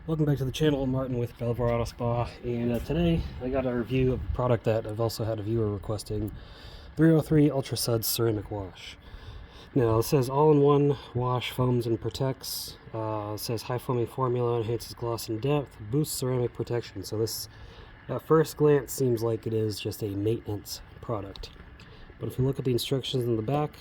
Welcome back to the channel. Martin with Belvoir Auto Spa, and today I got a review of a product that I've also had a viewer requesting, 303 Ultra Suds Ceramic Wash. Now it says all-in-one wash, foams and protects. It says high foaming formula, enhances gloss and depth, boosts ceramic protection. So this at first glance seems like it is just a maintenance product, but if you look at the instructions in the back,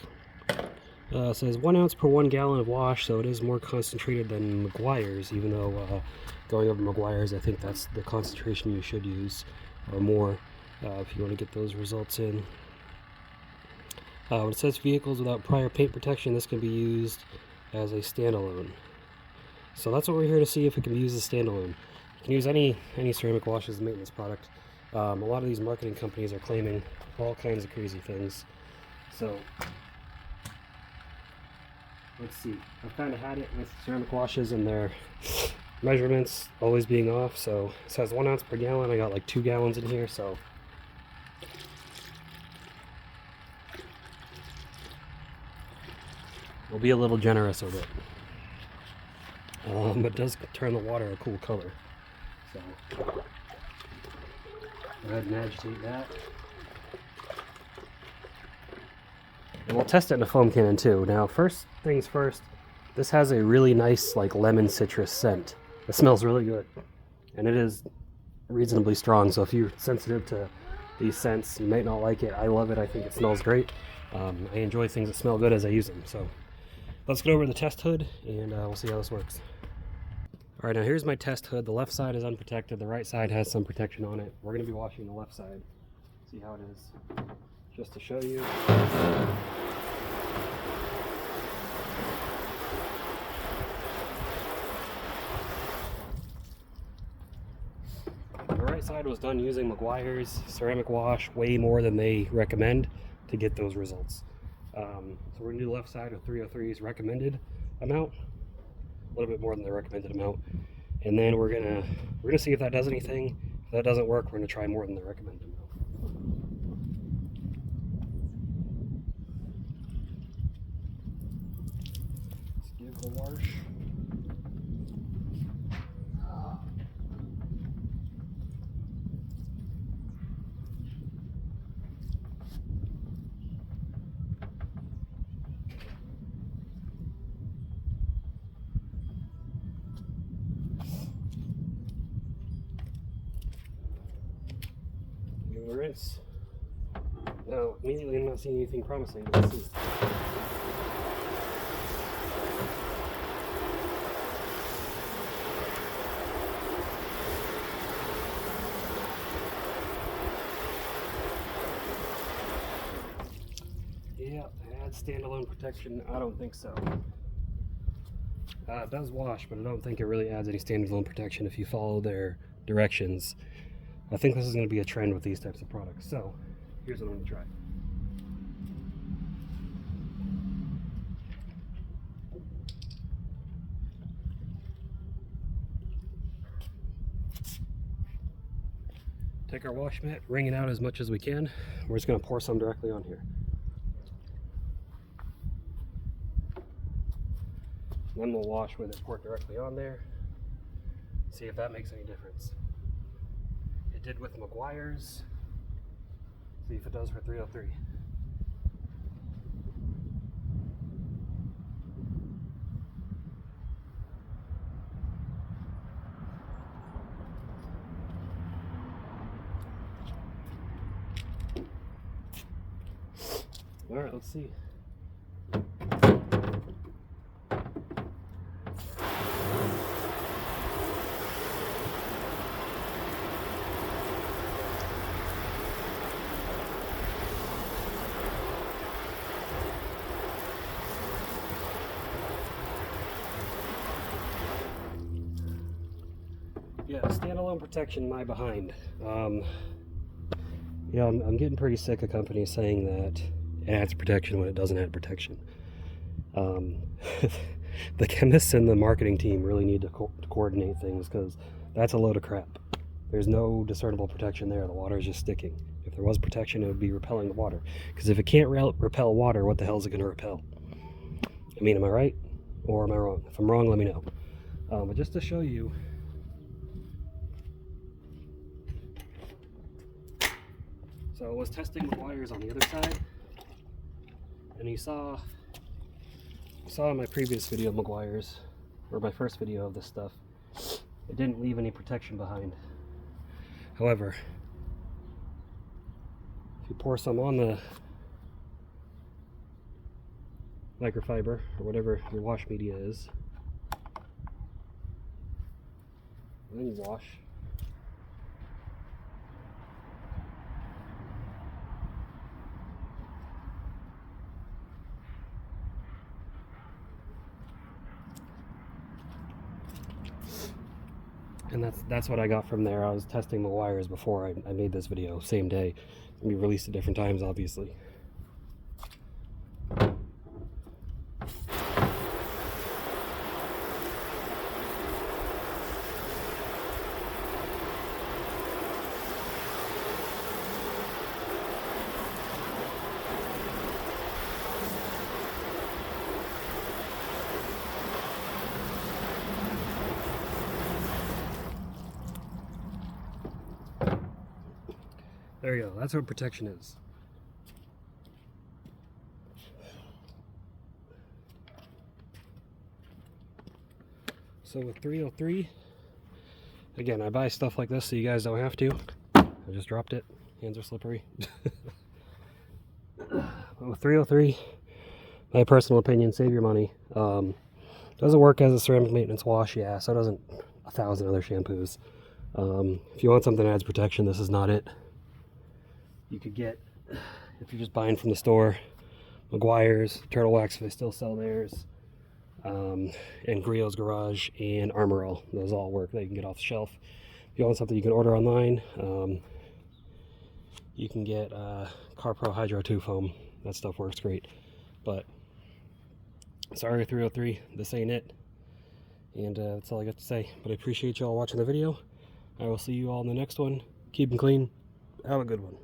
it says 1 ounce per 1 gallon of wash, so it is more concentrated than McGuire's, even though going over McGuire's, I think that's the concentration you should use, or more, if you want to get those results in. When it says vehicles without prior paint protection, this can be used as a standalone. So that's what we're here to see, if it can be used as standalone. You can use any ceramic wash as a maintenance product. A lot of these marketing companies are claiming all kinds of crazy things. So let's see. I've kind of had it with ceramic washes and their measurements always being off. So it says 1 ounce per gallon. I got like 2 gallons in here, so we'll be a little generous with it. It does turn the water a cool color. So go ahead and agitate that. And we'll test it in a foam cannon too. Now, first things first, this has a really nice like lemon citrus scent. It smells really good, and it is reasonably strong. So if you're sensitive to these scents, you might not like it. I love it. I think it smells great. I enjoy things that smell good as I use them. So let's get over the test hood, and we'll see how this works. All right, now here's my test hood. The left side is unprotected. The right side has some protection on it. We're going to be washing the left side. See how it is. Just to show you. The right side was done using McGuire's ceramic wash, way more than they recommend to get those results. So we're gonna do the left side with 303's recommended amount, a little bit more than the recommended amount, and then we're gonna see if that does anything. If that doesn't work, we're gonna try more than the recommended amount. Let's give the wash. Give it a rinse. Now, immediately I'm not seeing anything promising. Let's see. Yeah, add standalone protection. I don't think so. It does wash, but I don't think it really adds any standalone protection if you follow their directions. I think this is going to be a trend with these types of products. So here's what I'm going to try. Take our wash mitt, wring it out as much as we can. We're just going to pour some directly on here. Then we'll wash with it, pour it directly on there. See if that makes any difference. It did with McGuire's. See if it does for 303. All right, let's see. Yeah, standalone protection, my behind. Yeah, I'm getting pretty sick of companies saying that it adds protection when it doesn't add protection. The chemists and the marketing team really need to coordinate things, because that's a load of crap. There's no discernible protection there. The water is just sticking. If there was protection, it would be repelling the water. Because if it can't repel water, what the hell is it going to repel? I mean, am I right or am I wrong? If I'm wrong, let me know. But just to show you, So I was testing the wires on the other side, and you saw in my previous video of Meguiar's, or my first video of this stuff, it didn't leave any protection behind. However, if you pour some on the microfiber, or whatever your wash media is, and then you wash, and that's what I got from there. I was testing the wires before I made this video, same day. We released at different times, obviously. There you go, that's what protection is. So with 303, again, I buy stuff like this so you guys don't have to. I just dropped it, hands are slippery. But with 303, my personal opinion, save your money. Doesn't work as a ceramic maintenance wash, yeah, so doesn't 1,000 other shampoos. If you want something that adds protection, this is not it. You could get, if you're just buying from the store, Meguiar's, Turtle Wax if they still sell theirs, and Griot's Garage and Armor All. Those all work. They can get off the shelf. If you want something you can order online, you can get CarPro Hydro 2 foam. That stuff works great. But sorry 303, this ain't it. And that's all I got to say. But I appreciate y'all watching the video. I will see you all in the next one. Keep them clean. Have a good one.